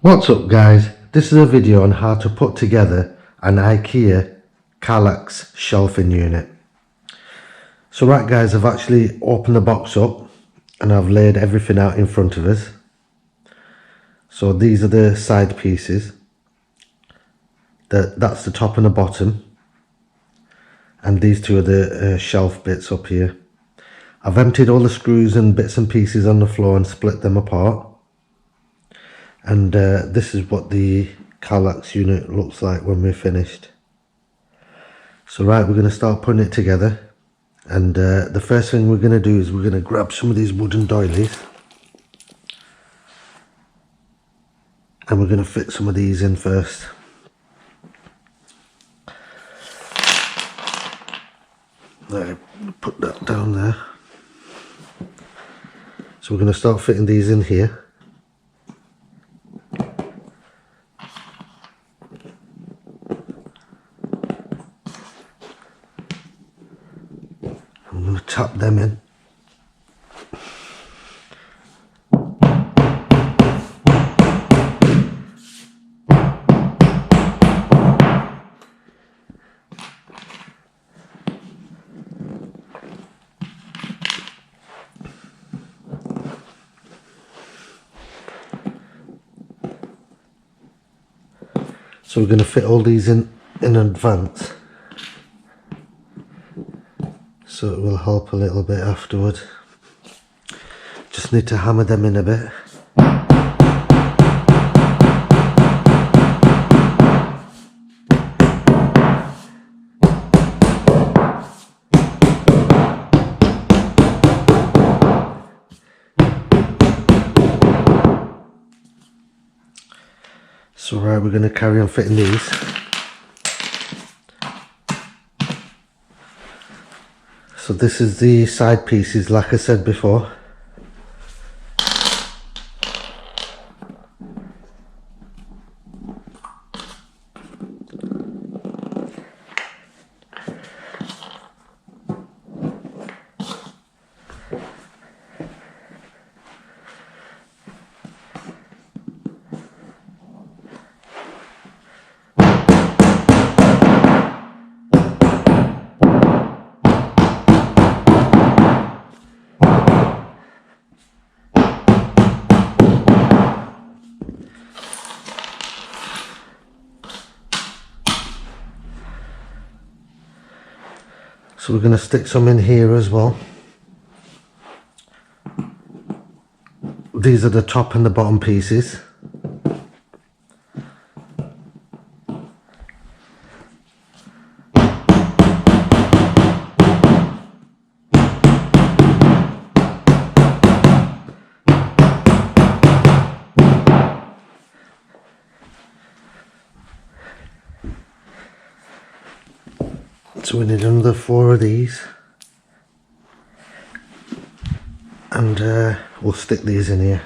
What's up guys, this is a video on how to put together an Ikea Kallax shelving unit. So right guys, I've actually opened the box up and I've laid everything out in front of us. So these are the side pieces, that's the top and the bottom, and these two are the shelf bits up here. I've emptied all the screws and bits and pieces on the floor and split them apart. And this is what the Kallax unit looks like when we're finished. So right, we're going to start putting it together. And the first thing we're going to do is we're going to grab some of these wooden doilies. And we're going to fit some of these in first. Right, put that down there. So we're going to start fitting these in here. I'm going to tap them in. So we're going to fit all these in advance, so it will help a little bit afterward. Just need to hammer them in a bit. So right, we're going to carry on fitting these. So this is the side pieces, like I said before. So we're going to stick some in here as well. These are the top and the bottom pieces. So we need another 4 of these, and we'll stick these in here.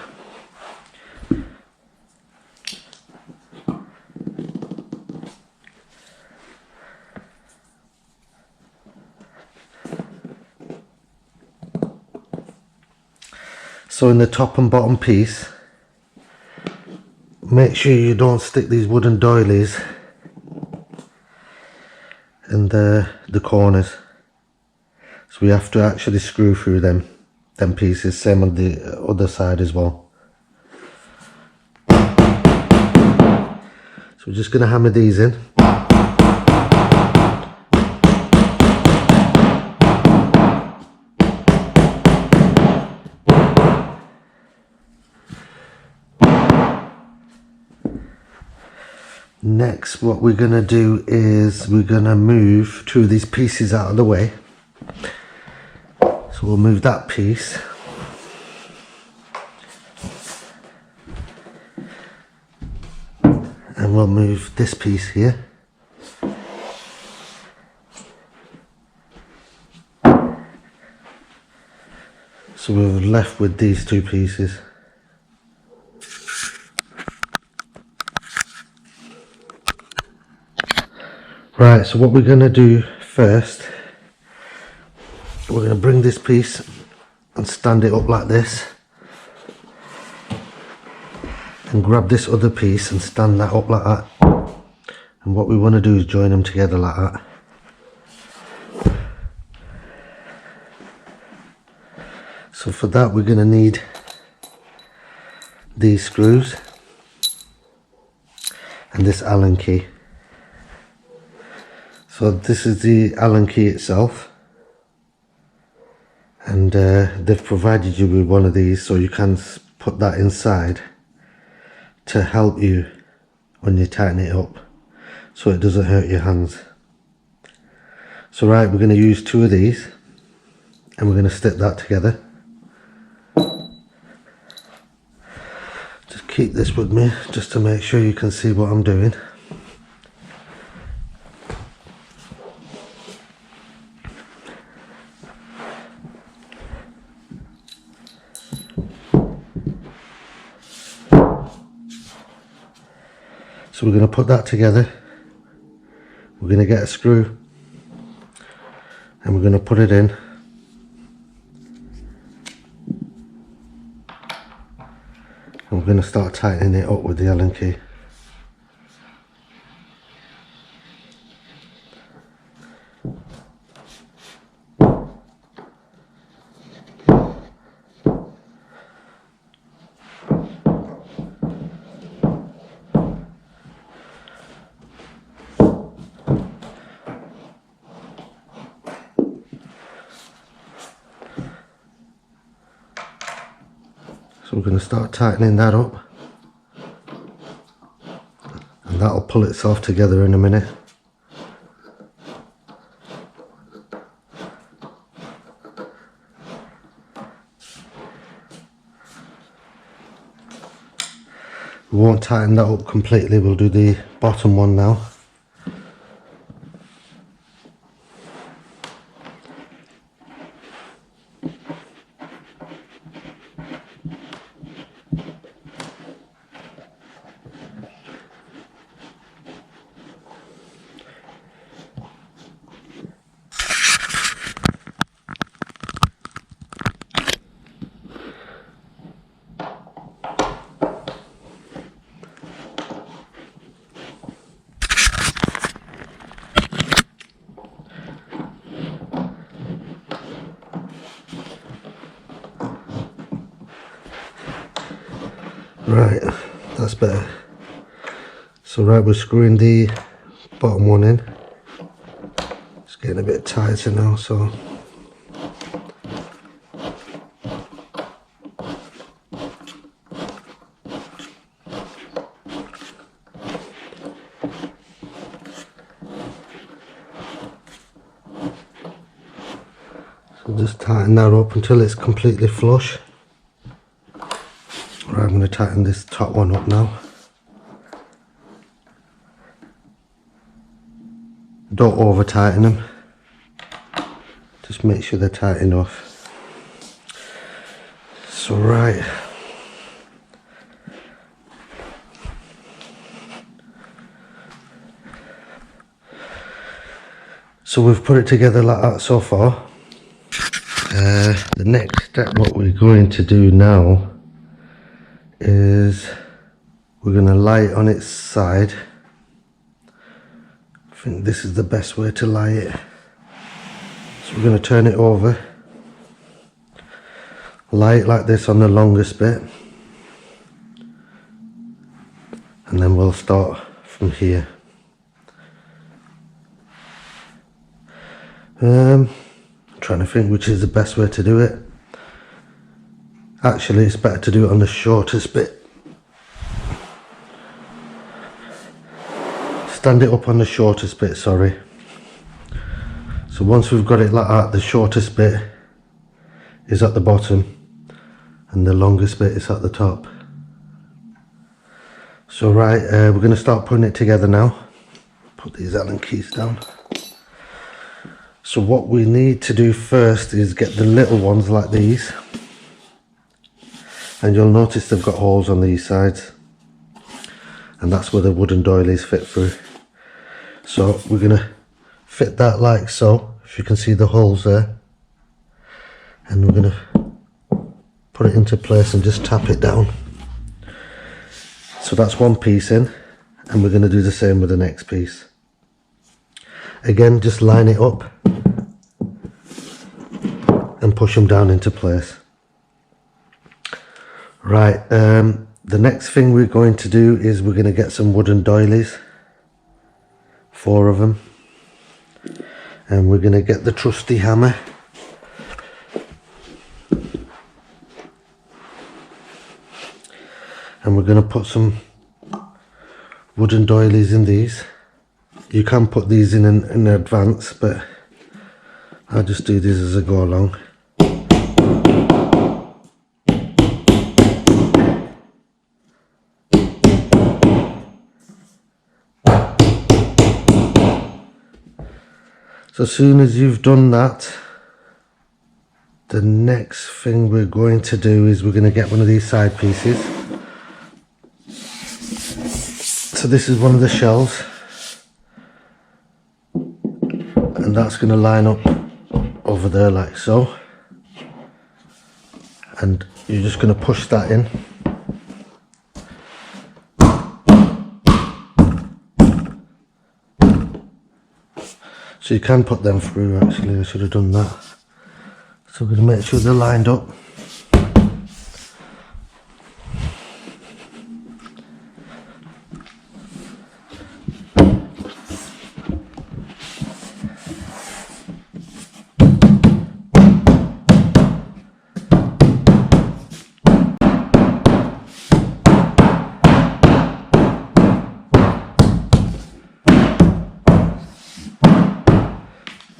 So in the top and bottom piece, make sure you don't stick these wooden doilies in the corners. So we have to actually screw through them pieces, same on the other side as well. So we're just going to hammer these in. Next, what we're going to do is we're going to move 2 of these pieces out of the way. So we'll move that piece. And we'll move this piece here. So we're left with these 2 pieces. Right, so what we're going to do first, we're going to bring this piece and stand it up like this. and grab this other piece and stand that up like that. And what we want to do is join them together like that. So for that we're going to need these screws and this Allen key. So this is the Allen key itself, and they've provided you with one of these so you can put that inside to help you when you tighten it up so it doesn't hurt your hands. So right, we're going to use two of these and we're going to stick that together. Just keep this with me just to make sure you can see what I'm doing. So we're going to put that together. We're going to get a screw and we're going to put it in. And we're going to start tightening it up with the Allen key. So we're going to start tightening that up, and that'll pull itself together in a minute. We won't tighten that up completely, we'll do the bottom one now. Right, that's better. So right, we're screwing the bottom one in. It's getting a bit tighter now, so just tighten that up until it's completely flush. Right, I'm going to tighten this top one up now. Don't over tighten them, just make sure they're tight enough. So right, so we've put it together like that so far. The next step, what we're going to do now is we're going to lie it on its side. I think this is the best way to lie it. So we're going to turn it over, lie it like this on the longest bit, and then we'll start from here. Trying to think which is the best way to do it. Actually, it's better to do it on the shortest bit. Stand it up on the shortest bit, sorry. So once we've got it like that, the shortest bit is at the bottom and the longest bit is at the top. So right, we're going to start putting it together now. Put these Allen keys down. So what we need to do first is get the little ones like these. And you'll notice they've got holes on these sides. And that's where the wooden doilies fit through. So we're going to fit that like so, if you can see the holes there. And we're going to put it into place and just tap it down. So that's one piece in, and we're going to do the same with the next piece. Again, just line it up and push them down into place. Right, the next thing we're going to do is we're going to get some wooden doilies, 4 of them, and we're going to get the trusty hammer. And we're going to put some wooden doilies in these. You can put these in advance, but I'll just do these as I go along. So as soon as you've done that, the next thing we're going to do is we're going to get one of these side pieces. So this is one of the shelves, and that's going to line up over there like so, and you're just going to push that in. So you can put them through, actually, I should have done that. So we're going to make sure they're lined up.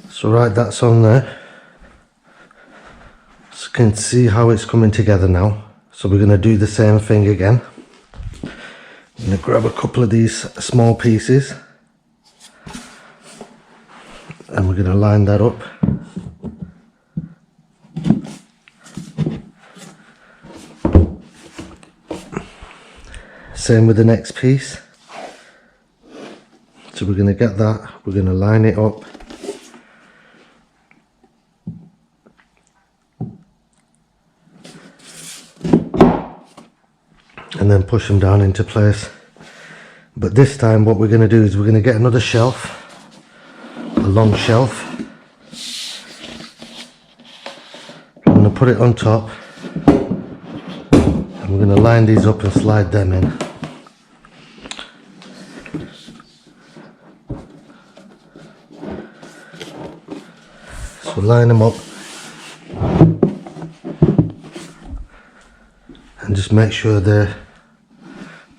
So right, that's on there. So you can see how it's coming together now. So we're going to do the same thing again. I'm going to grab a couple of these small pieces and we're going to line that up. Same with the next piece. So we're going to get that, we're going to line it up. And then push them down into place. But this time what we're going to do is we're going to get another shelf, a long shelf. I'm going to put it on top and we're going to line these up and slide them in. So line them up and just make sure they're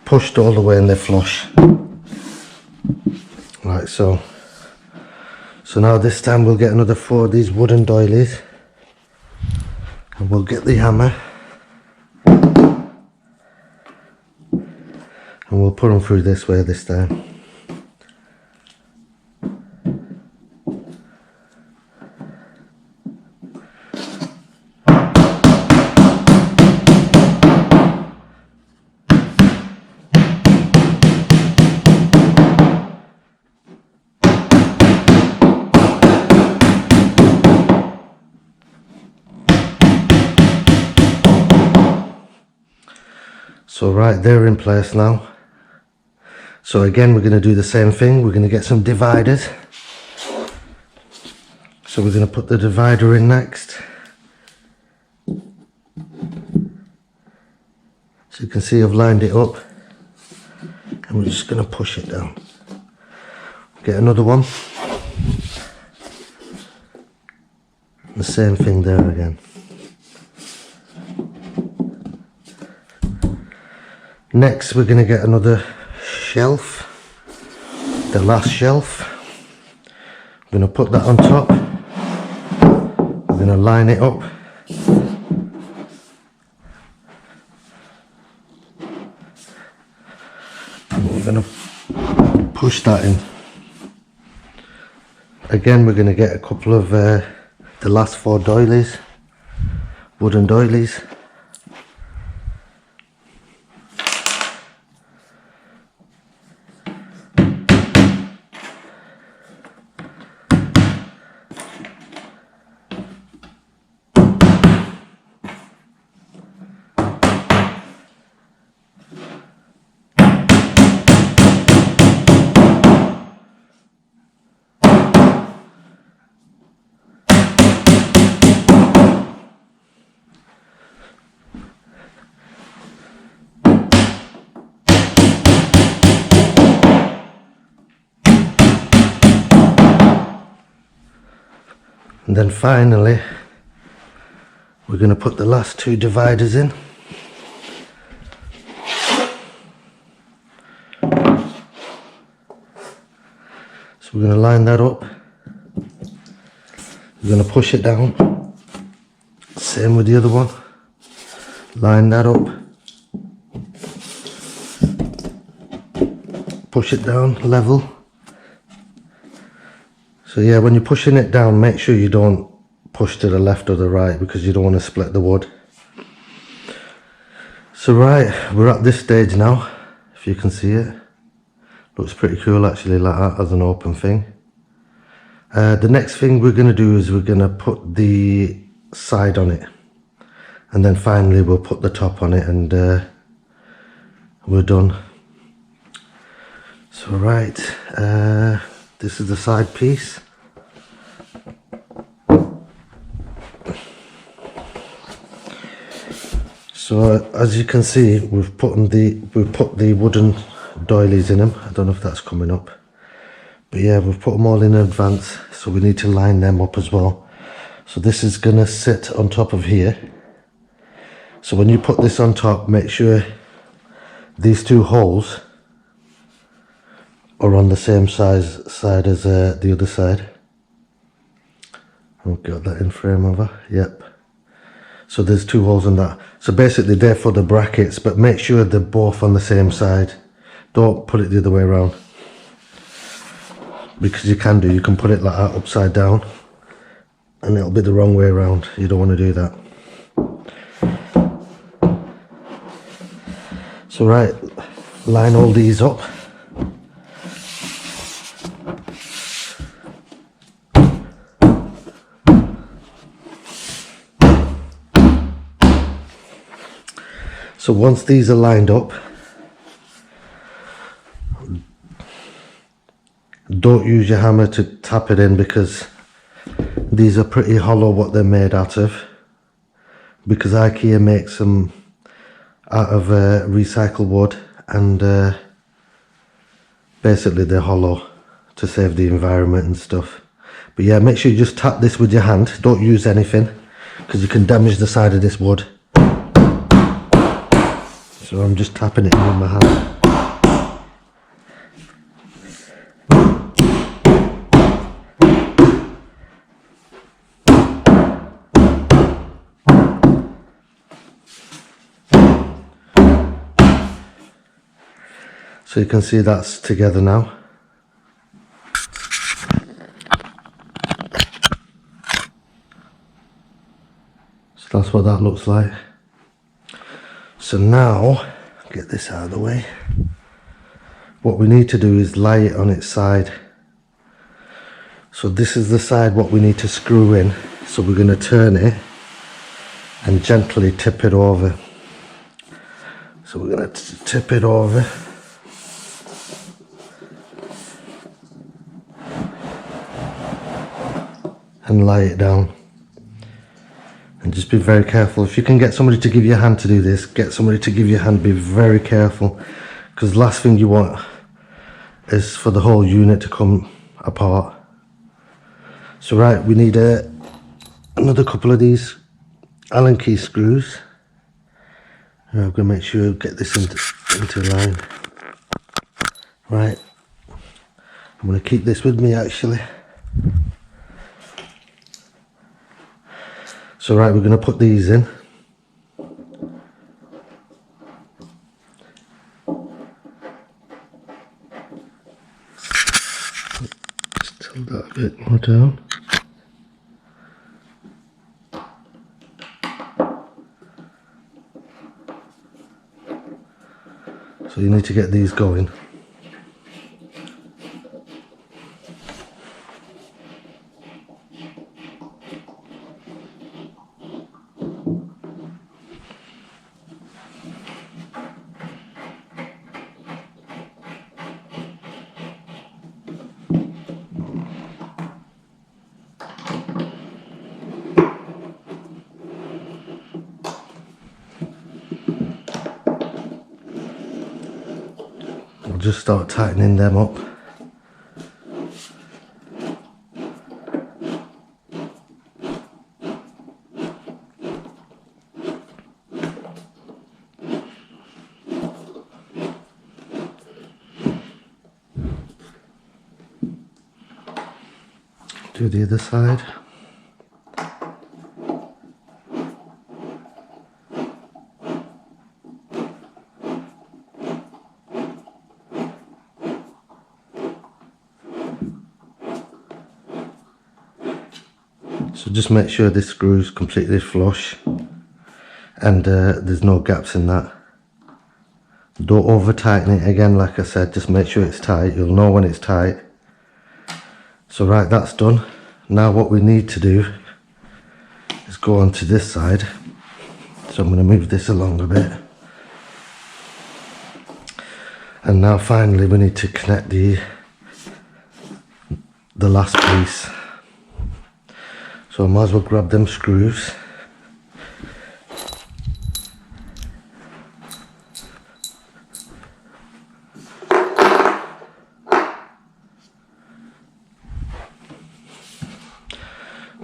pushed all the way and they're flush, like so. So now this time we'll get another 4 of these wooden doilies and we'll get the hammer and we'll put them through this way this time. So right, they're in place now. So again, we're going to do the same thing. We're going to get some dividers. So we're going to put the divider in next. So you can see I've lined it up. And we're just going to push it down. Get another one. The same thing there again. Next, we're going to get another shelf, the last shelf. I'm going to put that on top. We're going to line it up. And we're going to push that in. Again, we're going to get a couple of the last 4 doilies, wooden doilies. And then finally, we're going to put the last two dividers in. So we're going to line that up. We're going to push it down. Same with the other one. Line that up. Push it down level. So yeah, when you're pushing it down, make sure you don't push to the left or the right, because you don't want to split the wood. So right, we're at this stage now, if you can see it. Looks pretty cool actually, like that, as an open thing. The next thing we're going to do is we're going to put the side on it. And then finally we'll put the top on it, and we're done. So right, this is the side piece. So as you can see, we've put the wooden doilies in them. I don't know if that's coming up, but yeah, we've put them all in advance, so we need to line them up as well. So this is gonna sit on top of here. So when you put this on top, make sure these two holes are on the same side as the other side. I've got that in frame over. Yep. So there's two holes in that. So basically they're for the brackets, but make sure they're both on the same side. Don't put it the other way around, because you can put it like that upside down and it'll be the wrong way around. You don't want to do that. So right, line all these up. So once these are lined up, don't use your hammer to tap it in, because these are pretty hollow what they're made out of, because Ikea makes them out of recycled wood, and basically they're hollow to save the environment and stuff. But yeah, make sure you just tap this with your hand. Don't use anything, because you can damage the side of this wood. So I'm just tapping it in with my hand. So you can see that's together now. So that's what that looks like. So now, get this out of the way. What we need to do is lie it on its side. So this is the side what we need to screw in. So we're going to turn it and gently tip it over. So we're going to tip it over. And lie it down. And just be very careful. If you can get somebody to give you a hand to do this, get somebody to give you a hand. Be very careful, because the last thing you want is for the whole unit to come apart. So right, we need another couple of these Allen key screws. And I'm going to make sure I get this into line. Right, I'm going to keep this with me actually. So right, we're going to put these in. Just tilt that a bit more down. So you need to get these going. We'll just start tightening them up. Do the other side. So just make sure this screw is completely flush and there's no gaps in that. Don't over tighten it again, like I said, just make sure it's tight. You'll know when it's tight. So right, that's done. Now what we need to do is go on to this side. So I'm going to move this along a bit. And now finally we need to connect the last piece. So I might as well grab them screws.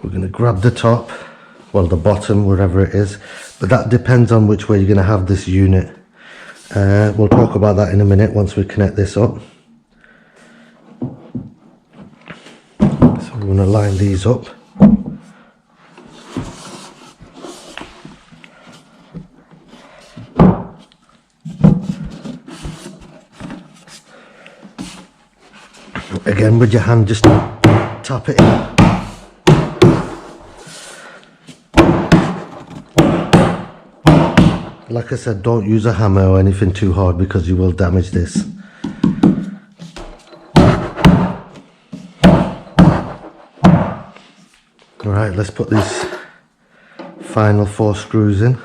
We're going to grab the top, well the bottom, wherever it is, but that depends on which way you're going to have this unit. We'll talk about that in a minute once we connect this up. So we're going to line these up. Again, with your hand, just tap it in. Like I said, don't use a hammer or anything too hard because you will damage this. Alright, let's put these final 4 screws in.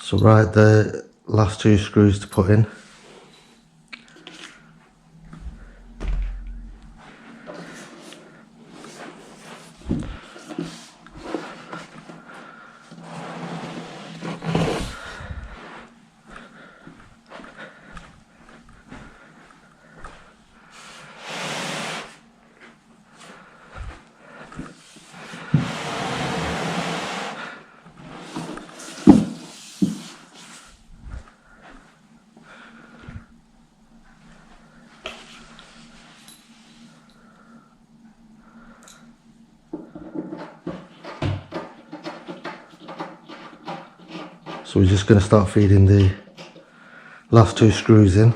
So right, the last 2 screws to put in. So we're just going to start feeding the last 2 screws in.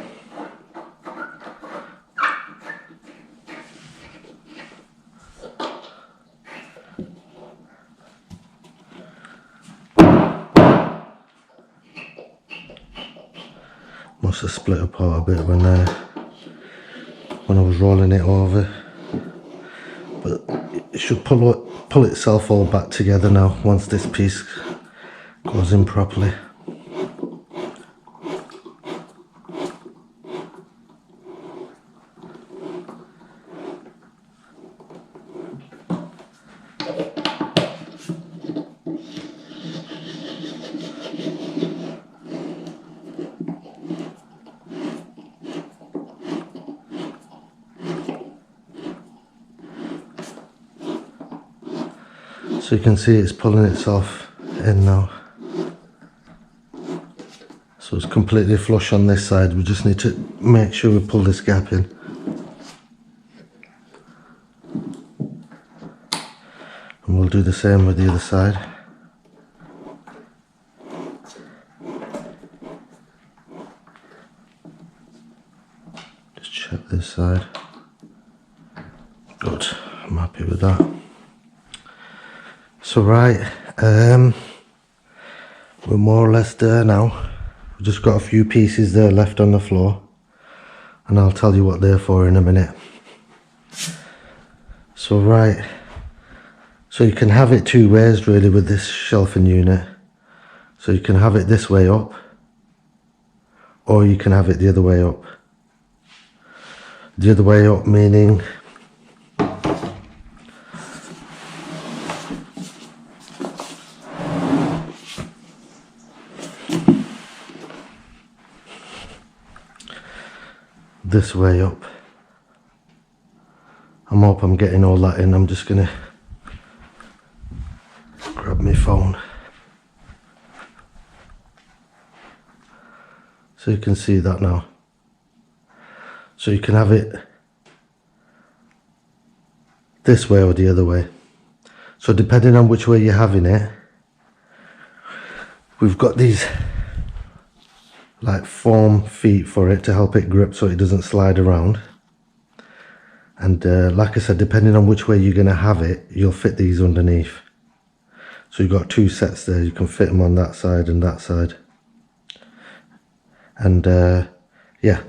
Must have split apart a bit when I was rolling it over, but it should pull itself all back together now once this piece goes in properly. So you can see it's pulling itself in now. So it's completely flush on this side. We just need to make sure we pull this gap in. And we'll do the same with the other side. Just check this side. Good, I'm happy with that. So right, we're more or less there now. We've just got a few pieces there left on the floor, and I'll tell you what they're for in a minute. So right, so you can have it two ways really with this shelving unit. So you can have it this way up, or you can have it the other way up. The other way up meaning this way up. I hope I'm getting all that in. I'm just gonna grab my phone so you can see that now. So you can have it this way or the other way. So depending on which way you're having it, we've got these like foam feet for it to help it grip so it doesn't slide around. And like I said, depending on which way you're going to have it, you'll fit these underneath. So you've got two sets there. You can fit them on that side and that side. And yeah,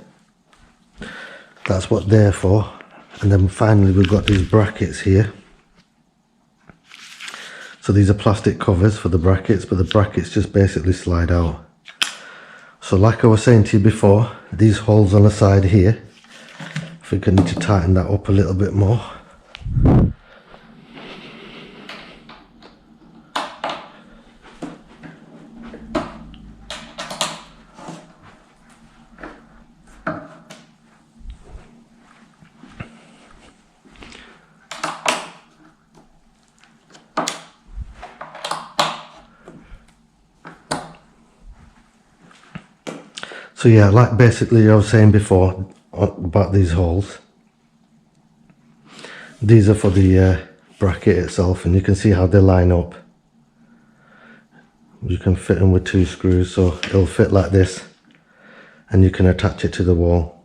that's what they're for. And then finally we've got these brackets here. So these are plastic covers for the brackets, but the brackets just basically slide out. So like I was saying to you before, these holes on the side here, I think I need to tighten that up a little bit more. So yeah, like basically I was saying before about these holes. These are for the bracket itself, and you can see how they line up. You can fit them with two screws, so it'll fit like this, and you can attach it to the wall.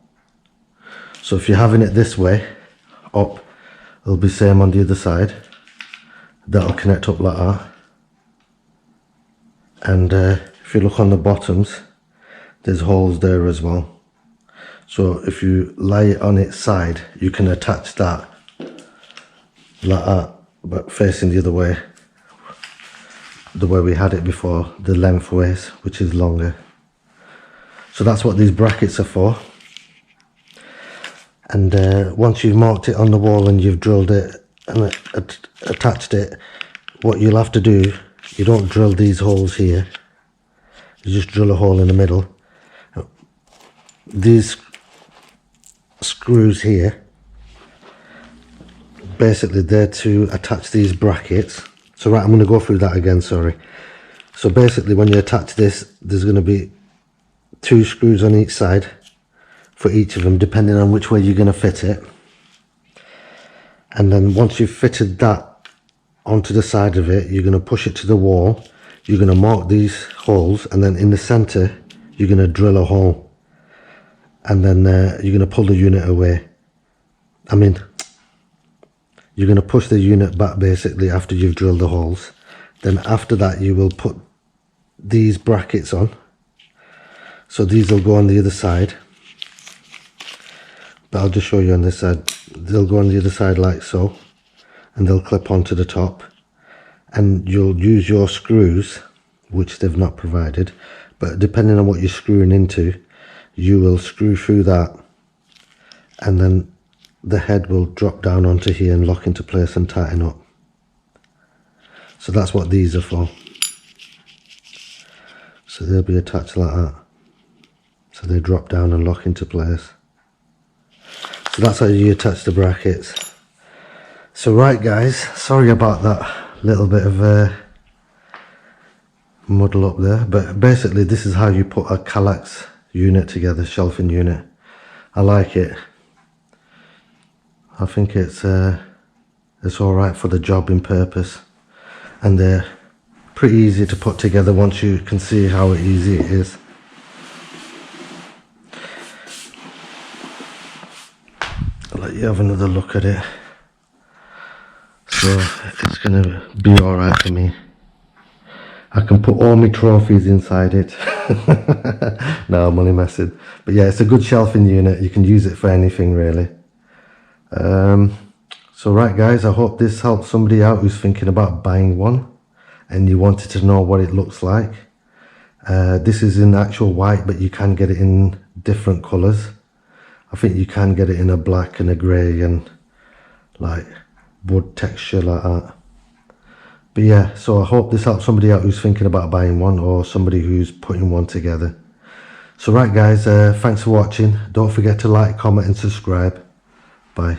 So if you're having it this way, up, it'll be same on the other side. That'll connect up like that. And if you look on the bottoms, there's holes there as well. So if you lay it on its side, you can attach that like that, but facing the other way, the way we had it before, the lengthways, which is longer. So that's what these brackets are for. And once you've marked it on the wall and you've drilled it and attached it, what you'll have to do, you don't drill these holes here, you just drill a hole in the middle. These screws here, basically they're to attach these brackets. So right, I'm going to go through that again, sorry. So basically when you attach this, there's going to be two screws on each side for each of them, depending on which way you're going to fit it. And then once you've fitted that onto the side of it, you're going to push it to the wall, you're going to mark these holes, and then in the center you're going to drill a hole. And then you're going to pull the unit away. You're going to push the unit back basically after you've drilled the holes. Then after that you will put these brackets on. So these will go on the other side. But I'll just show you on this side. They'll go on the other side like so. And they'll clip onto the top. And you'll use your screws, which they've not provided. But depending on what you're screwing into, you will screw through that, and then the head will drop down onto here and lock into place and tighten up. So that's what these are for. So they'll be attached like that. So they drop down and lock into place. So that's how you attach the brackets. So right guys, sorry about that little bit of a muddle up there, but basically this is how you put a Kallax unit together, shelving unit. I like it. I think it's alright for the job in purpose, and they're pretty easy to put together once you can see how easy it is. I'll let you have another look at it. So it's gonna be alright for me. I can put all my trophies inside it. No, I'm only messing. But yeah, it's a good shelving unit. You can use it for anything really. So right guys, I hope this helps somebody out who's thinking about buying one and you wanted to know what it looks like. This is in actual white, but you can get it in different colours. I think you can get it in a black and a grey and like wood texture like that. But yeah, so I hope this helps somebody out who's thinking about buying one, or somebody who's putting one together. So right guys, thanks for watching. Don't forget to like, comment and subscribe. Bye.